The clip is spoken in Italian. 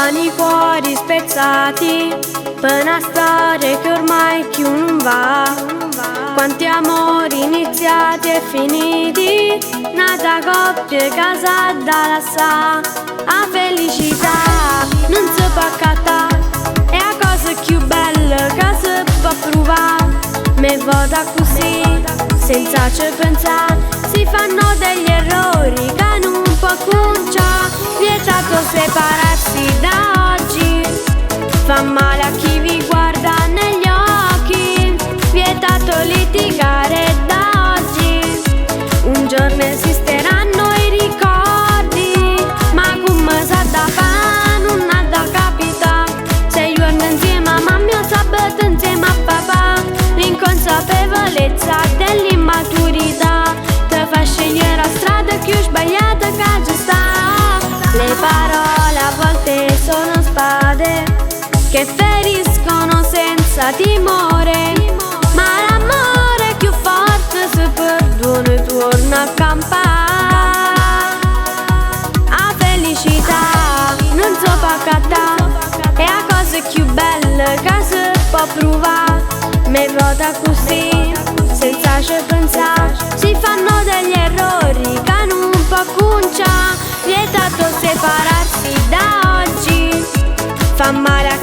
umani cuori spezzati per una storia che ormai più non va. Quanti amori iniziati e finiti, nata coppia casa da lassà. A felicità non si può accattare, è la cosa più bella che si può provare. Me vota così, senza ci pensare, si fanno degli errori che non può conciare. Vietato separarsi da oggi, fa male a chi vi guarda negli occhi. Vietato litigare da oggi, un giorno esisteranno i ricordi, ma come sa da fa non ha da capita. 6 giorni insieme a mamma o sabato insieme a papà, l'inconsapevolezza dell'immaturità ti fa scegliere la strada più sbagliata che ci sta. Le parole a volte sono spade che feriscono senza timore, ma l'amore più forte si perdona e torna a campare. A felicità non so può accattare, è la cosa più bella che si può provare. Me vota così, senza ci pensare, si fanno degli errori che non può conciare. Vietato separarsi da oggi, fa male a